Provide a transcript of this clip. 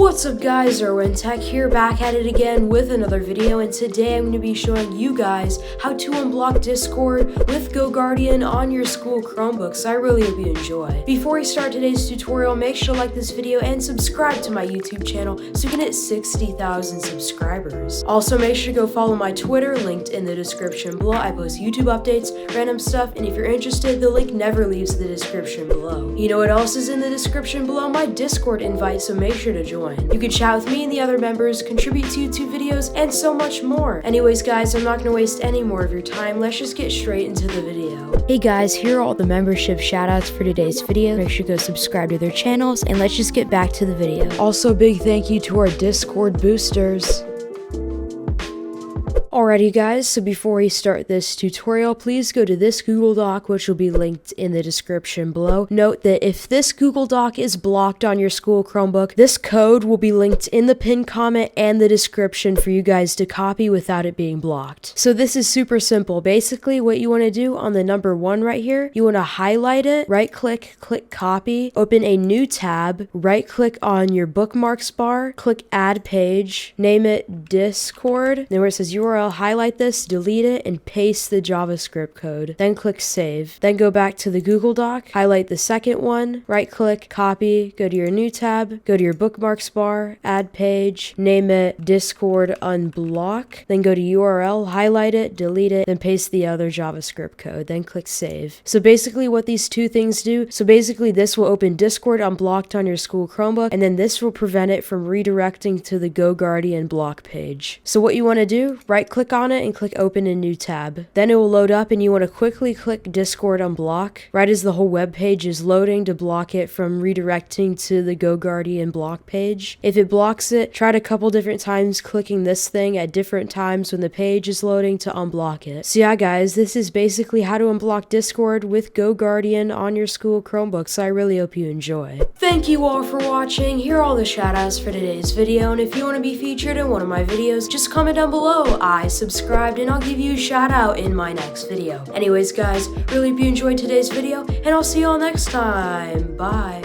What's up guys, IrwinTech here, back at it again with another video, and today I'm going to be showing you guys how to unblock Discord with GoGuardian on your school Chromebook, so I really hope you enjoy. Before we start today's tutorial, make sure to like this video and subscribe to my YouTube channel so we can hit 60,000 subscribers. Also make sure to go follow my Twitter, linked in the description below. I post YouTube updates, random stuff, and if you're interested, the link never leaves the description below. You know what else is in the description below? My Discord invite, so make sure to join. You can chat with me and the other members, contribute to YouTube videos, and so much more. Anyways guys, I'm not going to waste any more of your time. Let's just get straight into the video. Hey guys, here are all the membership shoutouts for today's video. Make sure to go subscribe to their channels, and let's just get back to the video. Also, big thank you to our Discord boosters. Alrighty guys, so before we start this tutorial, please go to this Google Doc, which will be linked in the description below. Note that if this Google Doc is blocked on your school Chromebook, this code will be linked in the pinned comment and the description for you guys to copy without it being blocked. So this is super simple. Basically, what you want to do on the number 1 right here, you want to highlight it, right click, click copy, open a new tab, right click on your bookmarks bar, click add page, name it Discord, then where it says URL, highlight this, delete it, and paste the JavaScript code. Then click save. Then go back to the Google Doc, highlight the second one, right click, copy, go to your new tab, go to your bookmarks bar, add page, name it Discord unblock, then go to URL, highlight it, delete it, then paste the other JavaScript code, then click save. So basically what these two things do, this will open Discord unblocked on your school Chromebook, and then this will prevent it from redirecting to the GoGuardian block page. So what you want to do, right click on it and click open a new tab. Then it will load up and you want to quickly click Discord unblock right as the whole web page is loading to block it from redirecting to the GoGuardian block page. If it blocks it, try it a couple different times clicking this thing at different times when the page is loading to unblock it. So yeah guys, this is basically how to unblock Discord with GoGuardian on your school Chromebook, so I really hope you enjoy. Thank you all for watching. Here are all the shoutouts for today's video, and if you want to be featured in one of my videos, just comment down below. I subscribed and I'll give you a shout out in my next video. Anyways guys, really hope you enjoyed today's video, and I'll see you all next time. Bye.